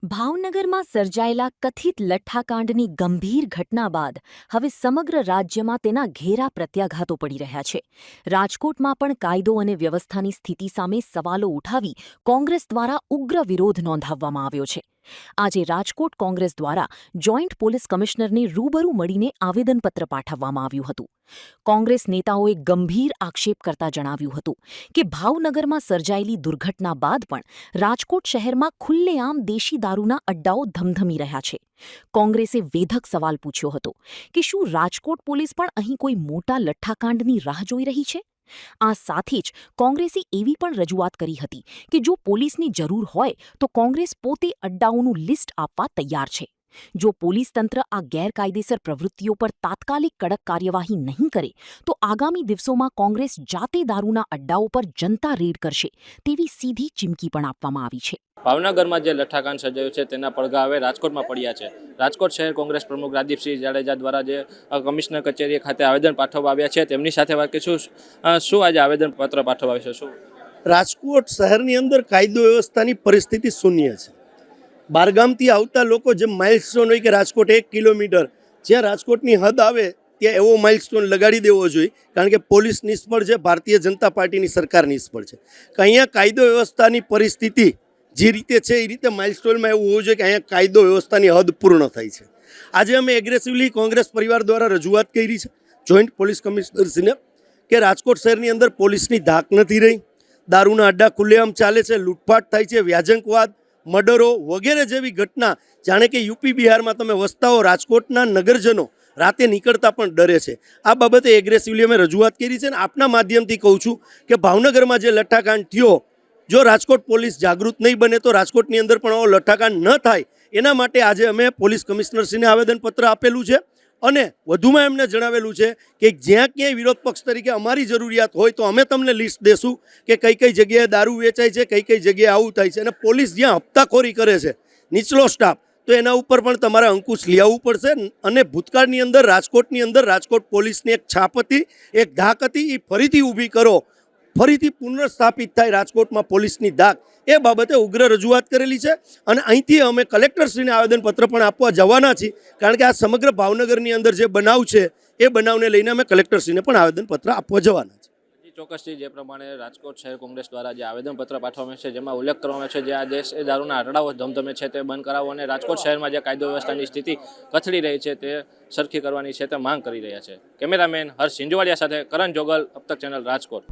ભાવનગરમાં સર્જાયેલા કથિત લઠ્ઠાકાંડની ગંભીર ઘટના બાદ હવે સમગ્ર રાજ્યમાં તેના ઘેરા પ્રત્યાઘાતો પડી રહ્યા છે. રાજકોટમાં પણ કાયદો અને વ્યવસ્થાની સ્થિતિ સામે સવાલો ઉઠાવી કોંગ્રેસ દ્વારા ઉગ્ર વિરોધ નોંધાવવામાં આવ્યો છે. આજે રાજકોટ કોંગ્રેસ દ્વારા જોઈન્ટ પોલીસ કમિશનરને રૂબરૂ મળીને આવેદનપત્ર પાઠવવામાં આવ્યું હતું. કોંગ્રેસ નેતાઓએ ગંભીર આક્ષેપ કરતા જણાવ્યું હતું કે ભાવનગરમાં સર્જાયેલી દુર્ઘટના બાદ પણ રાજકોટ શહેરમાં ખુલ્લેઆમ દેશી દારૂના અડ્ડાઓ ધમધમી રહ્યા છે. કોંગ્રેસે વેધક સવાલ પૂછ્યો હતો કે શું રાજકોટ પોલીસ પણ અહીં કોઈ મોટા લઠ્ઠાકાંડની રાહ જોઈ રહી છે? આ સાથે જ કોંગ્રેસે એવી પણ રજૂઆત કરી હતી કે જો પોલીસની જરૂર હોય તો કોંગ્રેસ પોતે અડ્ડાઓનું લિસ્ટ આપવા તૈયાર છે. જો પોલીસ તંત્ર આ ગેરકાયદેસર પ્રવૃત્તિઓ પર તાત્કાલિક કડક કાર્યવાહી નહીં કરે તો આગામી દિવસોમાં કોંગ્રેસ જાતે દારૂના અડ્ડાઓ પર જનતા રેડ કરશે તેવી સીધી ચીમકી પણ આપવામાં આવી છે. ભાવનગરમાં જે લઠ્ઠાકાંડ સર્જાયું છે તેના પડઘા હવે રાજકોટમાં પડ્યા છે. રાજકોટ શહેર કોંગ્રેસ પ્રમુખ રાજદીપસિંહ જાડેજા દ્વારા જે કમિશનર કચેરી ખાતે આવેદન પાઠવવા આવ્યા છે તેમની સાથે વાત કરીશું. શું આજે આવેદનપત્ર પાઠવવા આવ્યું છે? શું રાજકોટ શહેરની અંદર કાયદો વ્યવસ્થાની પરિસ્થિતિ શૂન્ય છે. બહારગામથી આવતા લોકો જે માઇલસ્ટોન હોય કે રાજકોટ 1 કિલોમીટર જ્યાં રાજકોટની હદ આવે ત્યાં એવો માઇલસ્ટોન લગાડી દેવો જોઈએ, કારણ કે પોલીસ નિષ્ફળ છે, ભારતીય જનતા પાર્ટીની સરકાર નિષ્ફળ છે. કે અહીંયા કાયદો વ્યવસ્થાની પરિસ્થિતિ જે રીતે છે એ રીતે માઇલસ્ટોનમાં એવું હોવું જોઈએ કે અહીંયા કાયદો વ્યવસ્થાની હદ પૂર્ણ થાય છે. આજે અમે એગ્રેસિવલી કોંગ્રેસ પરિવાર દ્વારા રજૂઆત કરી છે જોઈન્ટ પોલીસ કમિશનરશ્રીને કે રાજકોટ શહેરની અંદર પોલીસની ધાક નથી રહી, દારૂના અડ્ડા ખુલ્લેઆમ ચાલે છે, લૂંટફાટ થાય છે, વ્યાજંકવાદ, મર્ડરો વગેરે જેવી ઘટના જાણે કે યુપી બિહારમાં તમે વસતા હો, રાજકોટના નગરજનો રાતે નીકળતા પણ ડરે છે. આ બાબતે એગ્રેસિવલી અમે રજૂઆત કરી છે અને આપના માધ્યમથી કહું છું કે ભાવનગરમાં જે લઠ્ઠાકાંડ થયો, જો રાજકોટ પોલીસ જાગૃત નહીં બને તો રાજકોટની અંદર પણ આવો લઠ્ઠાકાંડ ન થાય એના માટે આજે અમે પોલીસ કમિશનરશ્રીને આવેદનપત્ર આપેલું છે અને વધુમાં એમને જણાવેલું છે કે જ્યાં ક્યાંય વિરોધ પક્ષ તરીકે અમારી જરૂરિયાત હોય તો અમે તમને લિસ્ટ દેશું કે કઈ કઈ જગ્યાએ દારૂ વેચાય છે, કઈ કઈ જગ્યાએ આવું થાય છે. અને પોલીસ જ્યાં હપ્તાખોરી કરે છે, નીચલો સ્ટાફ, તો એના ઉપર પણ તમારે અંકુશ લઈ આવવું પડશે. અને ભૂતકાળની અંદર રાજકોટ પોલીસની એક છાપ હતી, એક ધાક હતી, એ ફરીથી ઊભી કરો, ફરીથી પુનર્સ્થાપિત થાય રાજકોટમાં પોલીસની ધાક, એ બાબતે ઉગ્ર રજૂઆત કરેલી છે. અને અહીંથી અમે કલેક્ટરશ્રીને આવેદનપત્ર પણ આપવા જવાના છીએ, કારણ કે આ સમગ્ર ભાવનગરની અંદર જે બનાવ છે એ બનાવને લઈને અમે કલેક્ટરશ્રીને પણ આવેદનપત્ર આપવા જવાના છીએ. ચોક્કસથી જે પ્રમાણે રાજકોટ શહેર કોંગ્રેસ દ્વારા જે આવેદનપત્ર પાઠવવામાં છે જેમાં ઉલ્લેખ કરવામાં છે જે આ દેશ એ દારૂના આંકડાઓ ધમધમે છે તે બંધ કરાવો અને રાજકોટ શહેરમાં જે કાયદો વ્યવસ્થાની સ્થિતિ કથળી રહી છે તે સરખી કરવાની છે તે માંગ કરી રહ્યા છે. કેમેરામેન હર્ષ સિંજવાડિયા સાથે કરણ જોગલ, અબતક ચેનલ, રાજકોટ.